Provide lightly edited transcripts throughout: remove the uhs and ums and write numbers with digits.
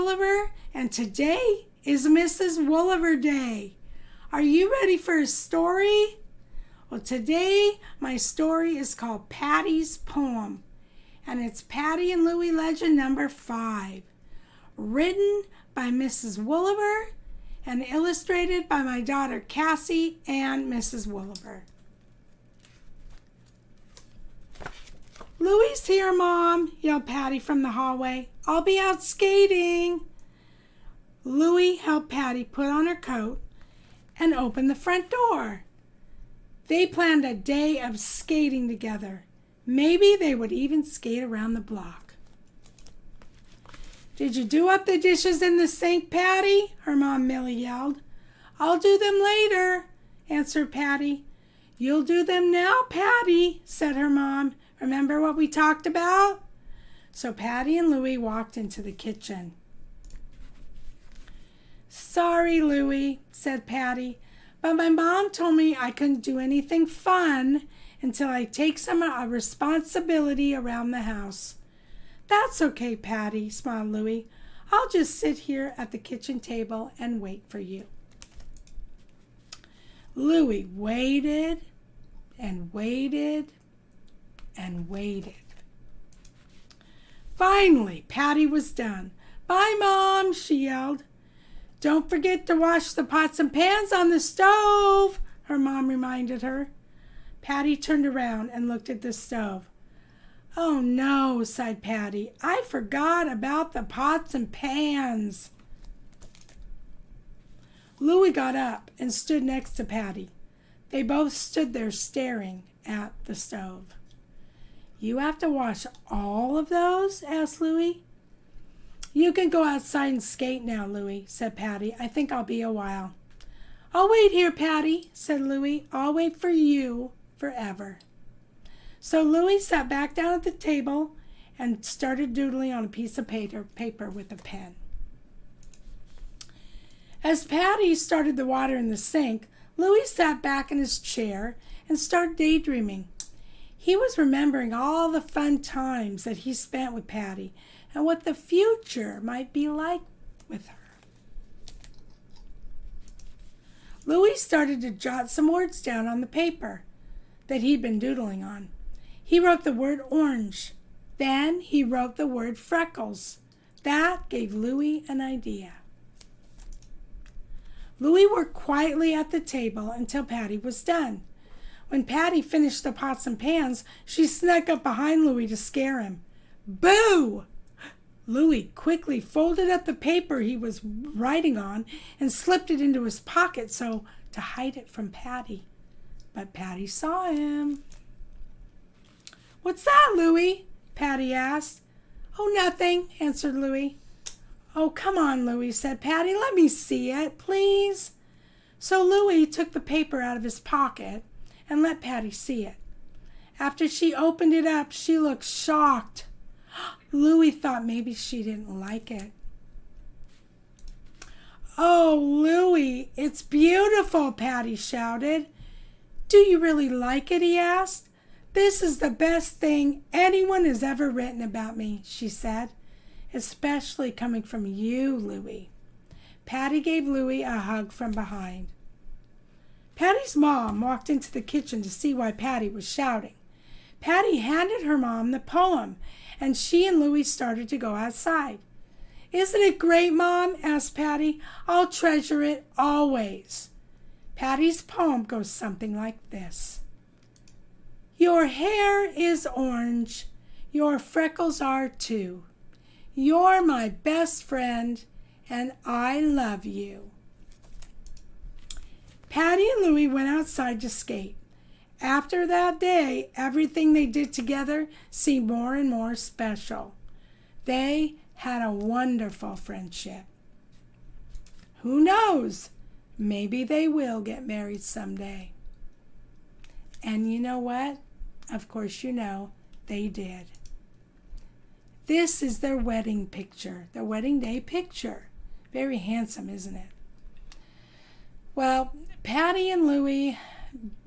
Wooliver, and today is Mrs. Wooliver Day. Are you ready for a story? Well, today my story is called Patty's Poem, and it's Patty and Louie Legend number 5, written by Mrs. Wooliver and illustrated by my daughter Cassie and Mrs. Wooliver. "Louie's here, Mom," yelled Patty from the hallway. "I'll be out skating." Louie helped Patty put on her coat and open the front door. They planned a day of skating together. Maybe they would even skate around the block. "Did you do up the dishes in the sink, Patty?" her mom Millie yelled. "I'll do them later," answered Patty. "You'll do them now, Patty," said her mom. "Remember what we talked about?" So Patty and Louie walked into the kitchen. "Sorry, Louie," said Patty, "but my mom told me I couldn't do anything fun until I take some responsibility around the house." "That's okay, Patty," smiled Louie. "I'll just sit here at the kitchen table and wait for you." Louie waited and waited and waited. Finally, Patty was done. "Bye, Mom," she yelled. "Don't forget to wash the pots and pans on the stove," her mom reminded her. Patty turned around and looked at the stove. "Oh no," sighed Patty. "I forgot about the pots and pans." Louie got up and stood next to Patty. They both stood there staring at the stove. "You have to wash all of those?" asked Louie. "You can go outside and skate now, Louie," said Patty. "I think I'll be a while." "I'll wait here, Patty," said Louie. "I'll wait for you forever." So Louie sat back down at the table and started doodling on a piece of paper with a pen. As Patty started the water in the sink, Louie sat back in his chair and started daydreaming. He was remembering all the fun times that he spent with Patty and what the future might be like with her. Louie started to jot some words down on the paper that he'd been doodling on. He wrote the word orange. Then he wrote the word freckles. That gave Louie an idea. Louie worked quietly at the table until Patty was done. When Patty finished the pots and pans, she snuck up behind Louie to scare him. "Boo!" Louie quickly folded up the paper he was writing on and slipped it into his pocket to hide it from Patty. But Patty saw him. "What's that, Louie?" Patty asked. "Oh, nothing," answered Louie. "Oh, come on, Louie," said Patty. "Let me see it, please." So Louie took the paper out of his pocket and let Patty see it. After she opened it up, she looked shocked. Louie thought maybe she didn't like it. "Oh, Louie, it's beautiful," Patty shouted. "Do you really like it?" he asked. "This is the best thing anyone has ever written about me," she said. "Especially coming from you, Louie." Patty gave Louie a hug from behind. Patty's mom walked into the kitchen to see why Patty was shouting. Patty handed her mom the poem, and she and Louie started to go outside. "Isn't it great, Mom?" asked Patty. "I'll treasure it always." Patty's poem goes something like this. "Your hair is orange. Your freckles are too. You're my best friend, and I love you." Patty and Louie went outside to skate. After that day, everything they did together seemed more and more special. They had a wonderful friendship. Who knows? Maybe they will get married someday. And you know what? Of course you know, they did. This is their wedding picture, their wedding day picture. Very handsome, isn't it? Well, Patty and Louie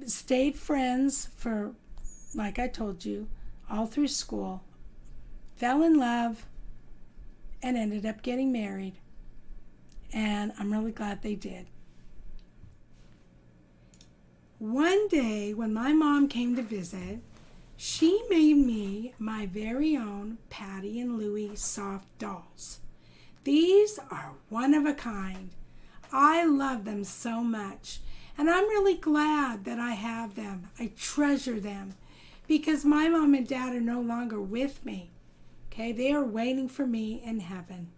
stayed friends for, like I told you, all through school, fell in love, and ended up getting married. And I'm really glad they did. One day when my mom came to visit, she made me my very own Patty and Louie soft dolls. These are one of a kind. I love them so much, and I'm really glad that I have them. I treasure them because my mom and dad are no longer with me. Okay, they are waiting for me in heaven.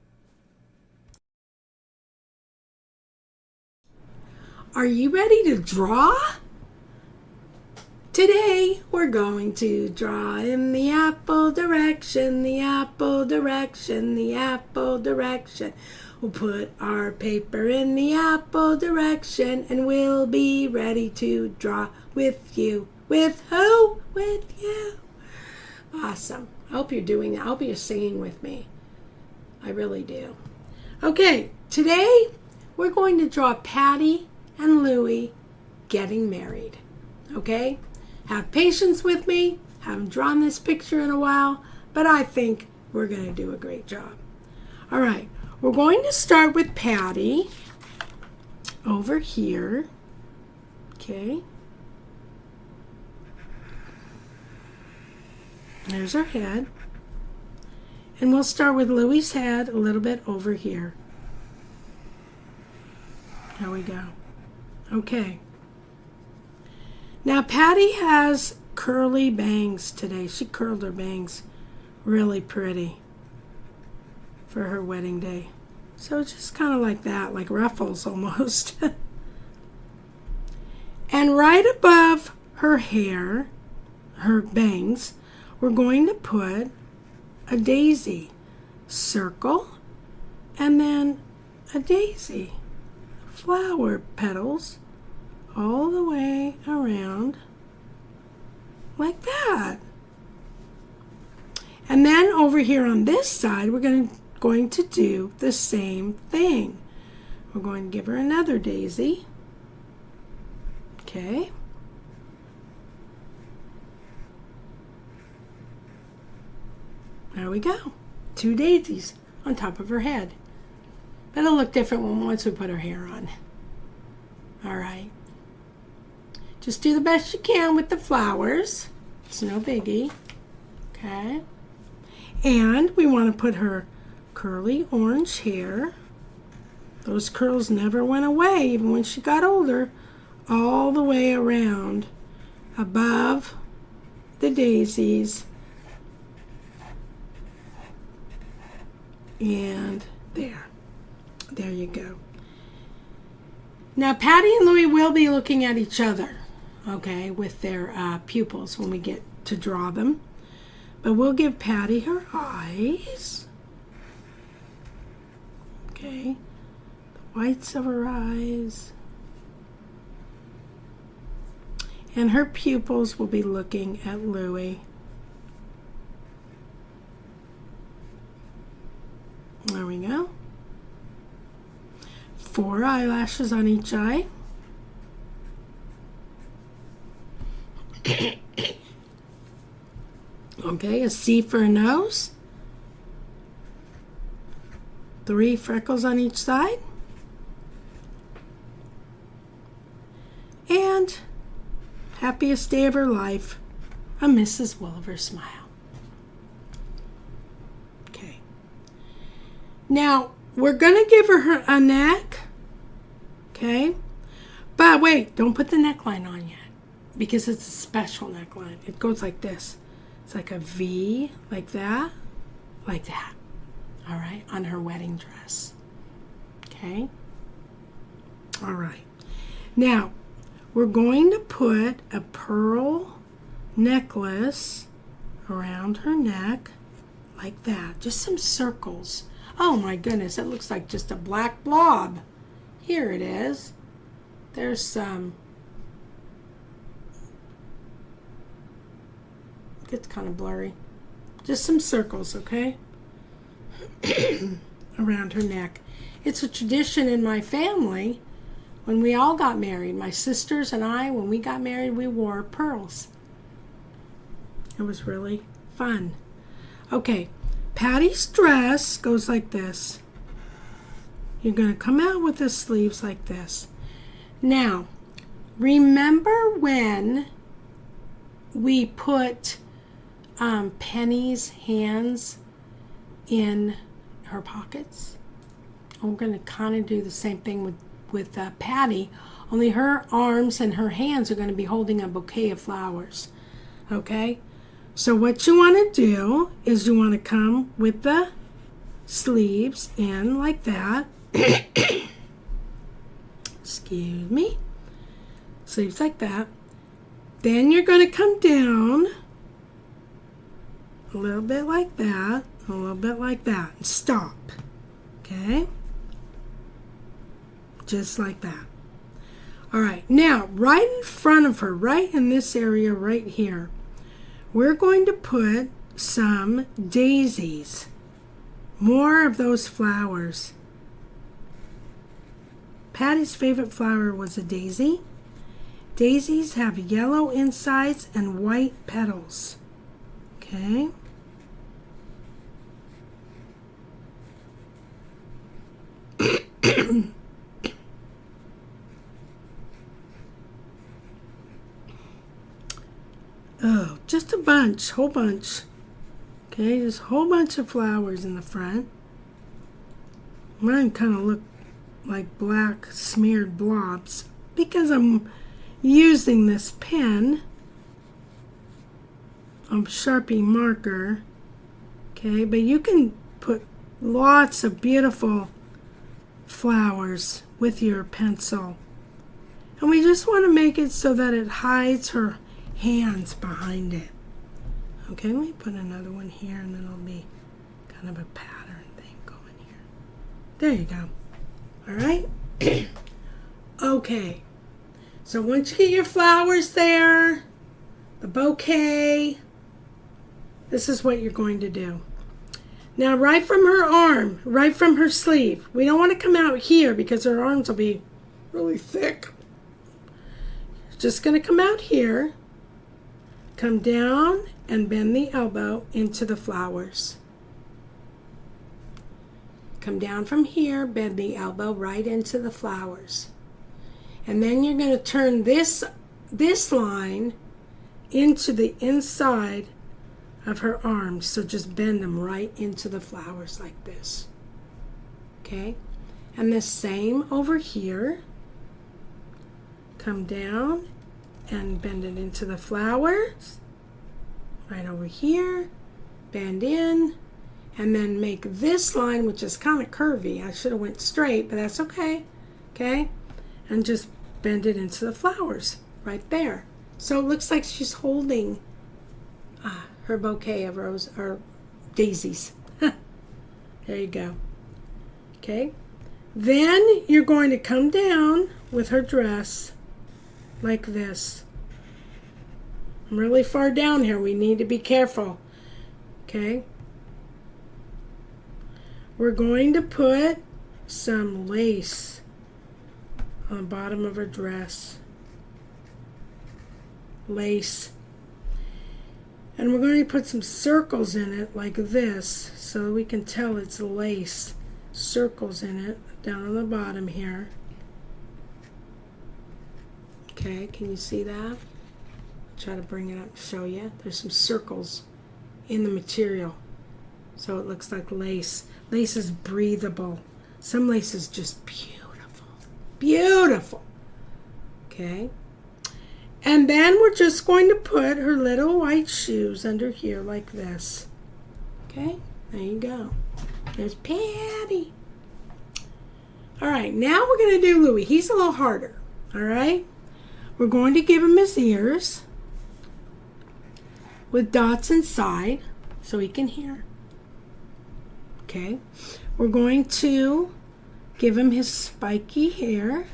Are you ready to draw? Today we're going to draw in the apple direction, the apple direction, the apple direction. We'll put our paper in the apple direction and we'll be ready to draw with you. With who? With you. Awesome. I hope you're doing that. I hope you're singing with me. I really do. Okay, today we're going to draw Patty and Louie getting married. Okay? Have patience with me. Haven't drawn this picture in a while, but I think we're going to do a great job. All right, we're going to start with Patty over here. Okay. There's her head. And we'll start with Louie's head a little bit over here. There we go. Okay. Now, Patty has curly bangs today. She curled her bangs really pretty for her wedding day. So it's just kind of like that, like ruffles almost. And right above her hair, her bangs, we're going to put a daisy. Circle, and then a daisy. Flower petals all the way around like that. And then over here on this side, we're going to do the same thing. We're going to give her another daisy. Okay. There we go. 2 daisies on top of her head. But it'll look different once we put her hair on. All right. Just do the best you can with the flowers. It's no biggie. Okay. And we want to put her curly orange hair. Those curls never went away, even when she got older, all the way around above the daisies. And there. There you go. Now, Patty and Louie will be looking at each other, okay, with their pupils when we get to draw them. But we'll give Patty her eyes. Okay. The whites of her eyes. And her pupils will be looking at Louie. There we go. 4 eyelashes on each eye. Okay, a C for a nose. 3 freckles on each side. And happiest day of her life, a Mrs. Williver smile. Okay. Now, we're going to give her a neck. Okay. But wait, don't put the neckline on yet, because it's a special neckline. It goes like this. It's like a V, like that. All right, on her wedding dress. Okay. All right. Now, we're going to put a pearl necklace around her neck like that. Just some circles. Oh my goodness, it looks like just a black blob. Here it is. There's some. It gets kind of blurry. Just some circles, okay? Around her neck. It's a tradition in my family. When we all got married, my sisters and I, when we got married, we wore pearls. It was really fun. Okay, Patty's dress goes like this. You're going to come out with the sleeves like this. Now, remember when we put Penny's hands in her pockets? We're going to kind of do the same thing with Patty, only her arms and her hands are going to be holding a bouquet of flowers. Okay? So what you want to do is you want to come with the sleeves in like that. Excuse me. Sleeves like that. Then you're going to come down a little bit like that, a little bit like that, and stop. Okay? Just like that. All right, now right in front of her, right in this area right here, we're going to put some daisies. More of those flowers. Patty's favorite flower was a daisy. Daisies have yellow insides and white petals. Okay. Oh, just a bunch, whole bunch. Okay, just a whole bunch of flowers in the front. Mine kind of look like black smeared blobs because I'm using this pen, Sharpie marker. Okay, but you can put lots of beautiful flowers with your pencil. And we just want to make it so that it hides her hands behind it. Okay, let me put another one here and then it'll be kind of a pattern thing going here. There you go. All right. Okay. So once you get your flowers there, the bouquet, this is what you're going to do. Now right from her arm, right from her sleeve, we don't want to come out here because her arms will be really thick. Just going to come out here. Come down and bend the elbow into the flowers. Come down from here, bend the elbow right into the flowers. And then you're going to turn this line into the inside of her arms. So just bend them right into the flowers like this. Okay? And the same over here. Come down and bend it into the flowers. Right over here. Bend in. And then make this line, which is kind of curvy. I should have went straight, but that's okay. Okay? And just bend it into the flowers right there. So it looks like she's holding her bouquet of rose or daisies. There you go. Okay? Then you're going to come down with her dress like this. I'm really far down here. We need to be careful. Okay? We're going to put some lace on the bottom of her dress. Lace. And we're going to put some circles in it like this so we can tell it's lace. Circles in it down on the bottom here. Okay, can you see that? Try to bring it up and show you. There's some circles in the material. So it looks like lace. Lace is breathable. Some lace is just beautiful. Beautiful. Okay. And then we're just going to put her little white shoes under here like this. Okay. There you go. There's Patty. All right. Now we're going to do Louie. He's a little harder. All right. We're going to give him his ears with dots inside so he can hear. Okay, we're going to give him his spiky hair.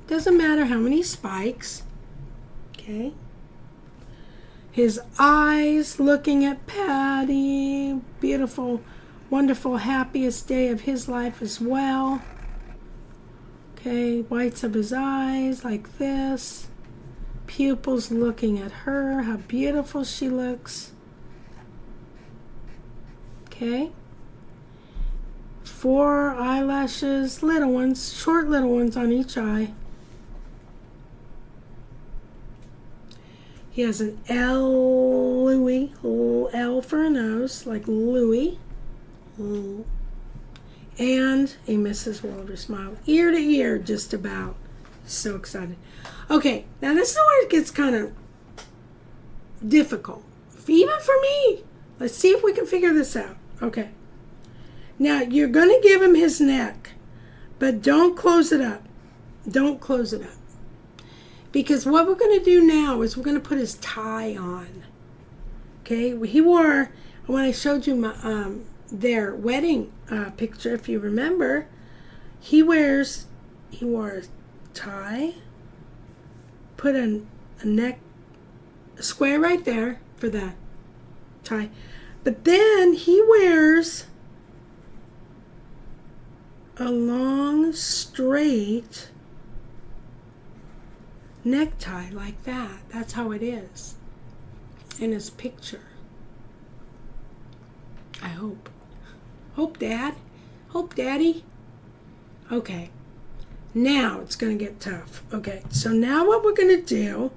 Doesn't matter how many spikes. Okay. His eyes looking at Patty. Beautiful, wonderful, happiest day of his life as well. Okay, whites of his eyes like this. pupils looking at her, how beautiful she looks. Okay. 4 eyelashes, little ones, short little ones on each eye. He has an L, Louie, little L for a nose, like Louie. And a Mrs. Walter smile, ear to ear, just about. So excited. Okay, now this is where it gets kind of difficult, even for me. Let's see if we can figure this out. Okay. Now, you're going to give him his neck, but don't close it up. Don't close it up. Because what we're going to do now is we're going to put his tie on. Okay? He wore, when I showed you my, their wedding picture, if you remember, he wore a tie, put a neck, a square right there for the tie. But then he wears a long, straight necktie like that. That's how it is in his picture. I hope. Hope, Dad. Hope, Daddy. Okay. Now it's going to get tough. Okay, so now what we're going to do,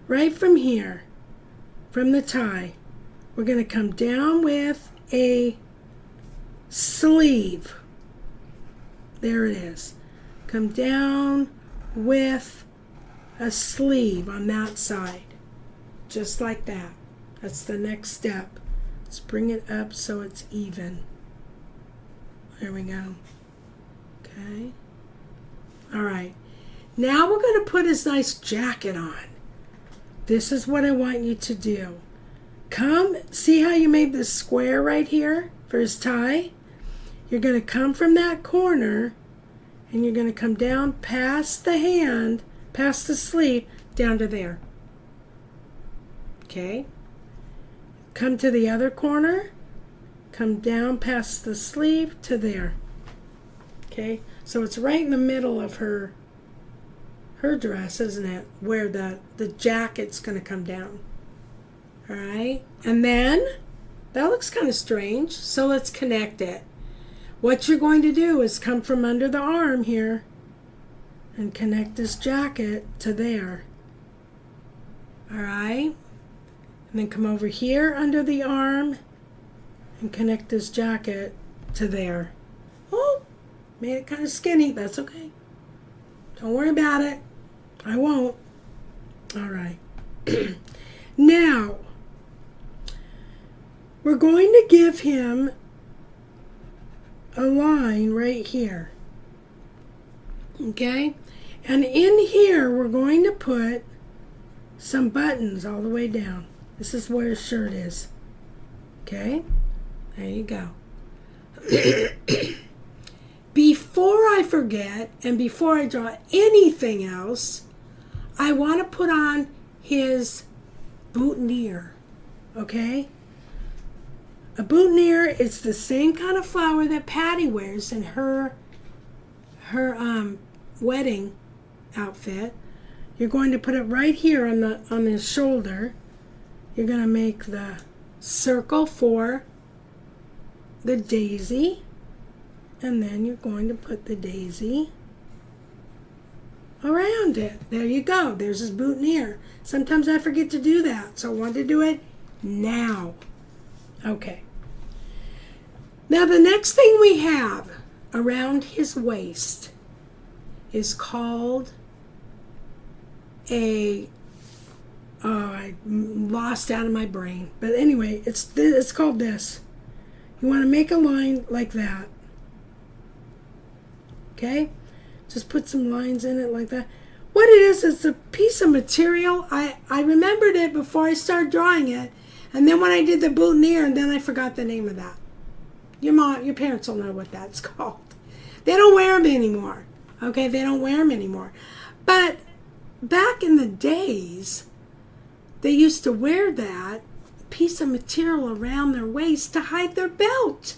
right from here, from the tie, we're going to come down with a sleeve. There it is. Come down with a sleeve on that side. Just like that. That's the next step. Let's bring it up so it's even. There we go. Okay. All right. Now we're going to put his nice jacket on. This is what I want you to do. Come, see how you made this square right here for his tie? You're going to come from that corner and you're going to come down past the hand, past the sleeve, down to there. Okay? Come to the other corner, come down past the sleeve to there. Okay? So it's right in the middle of her dress, isn't it? Where the jacket's going to come down. All right? And then, that looks kind of strange, so let's connect it. What you're going to do is come from under the arm here and connect this jacket to there. All right? And then come over here under the arm and connect this jacket to there. Oh, made it kind of skinny. That's okay. Don't worry about it. I won't. All right. Now, we're going to give him a line right here. Okay? And in here, we're going to put some buttons all the way down. This is where his shirt is. Okay? There you go. Before I forget, and before I draw anything else, I want to put on his boutonniere. Okay? A boutonniere is the same kind of flower that Patty wears in her wedding outfit. You're going to put it right here on the shoulder. You're going to make the circle for the daisy, and then you're going to put the daisy around it. There you go. There's his boutonniere. Sometimes I forget to do that, so I want to do it now. Okay. Now the next thing we have around his waist is called I lost out of my brain. But anyway, it's called this. You want to make a line like that. Okay? Just put some lines in it like that. What it is, it's a piece of material. I remembered it before I started drawing it. And then when I did the boutonniere, and then I forgot the name of that. Your parents will know what that's called. They don't wear them anymore. Okay? They don't wear them anymore. But back in the days, they used to wear that piece of material around their waist to hide their belt.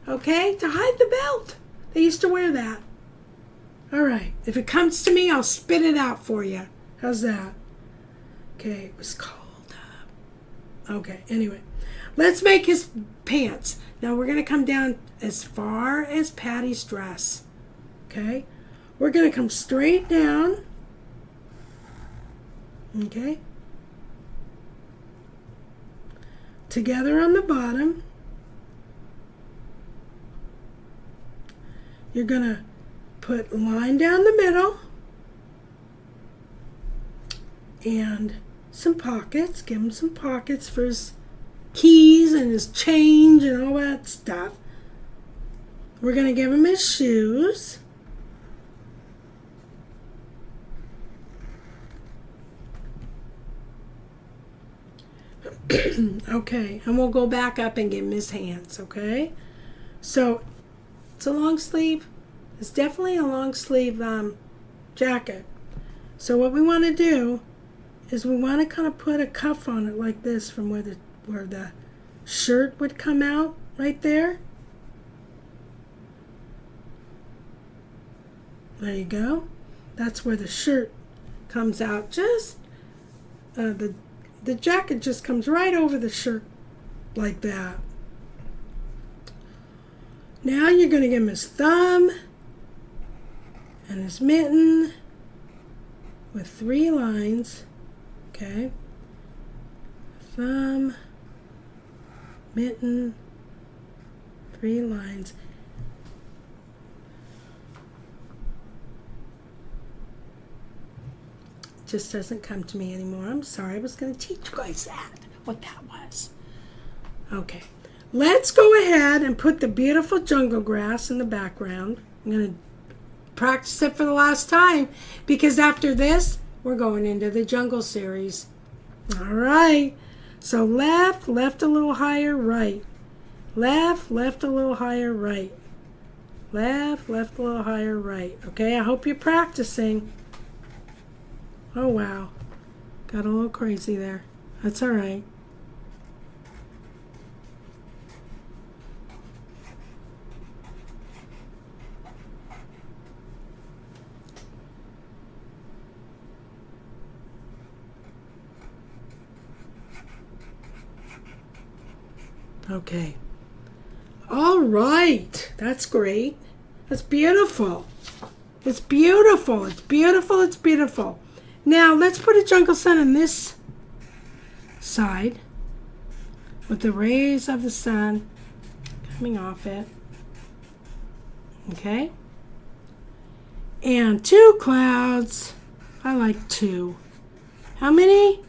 Okay? To hide the belt. They used to wear that. All right. If it comes to me, I'll spit it out for you. How's that? Okay, it was cold. Okay, anyway. Let's make his pants. Now we're going to come down as far as Patty's dress. Okay? We're going to come straight down. Okay? Together on the bottom. You're going to put a line down the middle. And some pockets. Give him some pockets for his keys and his change and all that stuff. We're going to give him his shoes. Okay, and we'll go back up and give him his hands, okay? So, it's a long sleeve. It's definitely a long sleeve jacket. So what we want to do is we want to kind of put a cuff on it like this from where the shirt would come out, right there. There you go. That's where the shirt comes out. Just the jacket just comes right over the shirt like that. Now you're going to give him his thumb and his mitten with 3 lines. Okay. Thumb, mitten, 3 lines. Just doesn't come to me anymore. I'm sorry. I was going to teach you guys what that was. Okay. Let's go ahead and put the beautiful jungle grass in the background. I'm going to practice it for the last time because after this, we're going into the jungle series. All right. So left, left a little higher, right. Left, left a little higher, right. Left, left a little higher, right. Okay, I hope you're practicing. Oh, wow. Got a little crazy there. That's all right. Okay. All right. That's great. That's beautiful. It's beautiful. It's beautiful. It's beautiful. Now, let's put a jungle sun on this side with the rays of the sun coming off it. Okay? And 2 clouds. I like 2. How many?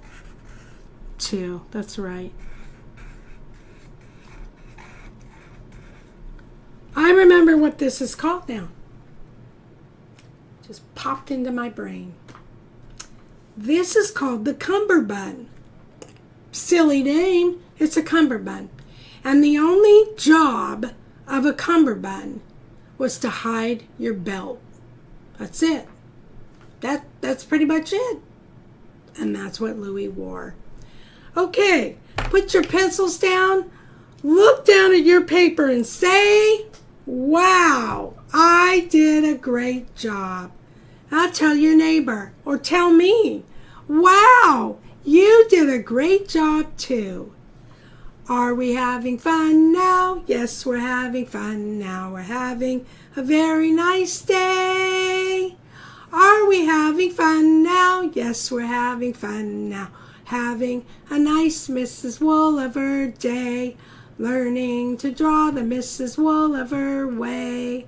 2. That's right. I remember what this is called now. Just popped into my brain. This is called the cummerbund. Silly name. It's a cummerbund. And the only job of a cummerbund was to hide your belt. That's it. That's pretty much it. And that's what Louie wore. Okay, put your pencils down. Look down at your paper and say, wow, I did a great job. Now tell your neighbor or tell me, wow, you did a great job too. Are we having fun now? Yes, we're having fun now. We're having a very nice day. Are we having fun now? Yes, we're having fun now. Having a nice Mrs. Wooliver day. Learning to draw the Mrs. Wooliver way.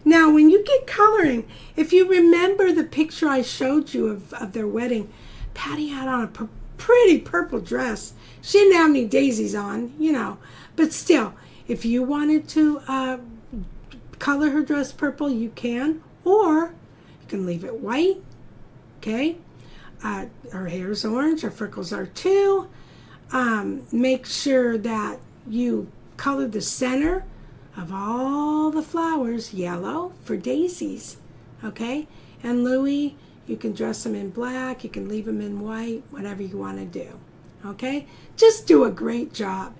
Now, when you get coloring, if you remember the picture I showed you of their wedding, Patty had on a pretty purple dress. She didn't have any daisies on, you know. But still, if you wanted to color her dress purple, you can. Or you can leave it white, okay? Her hair's orange, her freckles are too. Make sure that you color the center of all the flowers yellow for daisies, okay? And Louie, you can dress him in black, you can leave him in white, whatever you want to do, okay? Just do a great job.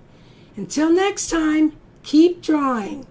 Until next time, keep drawing.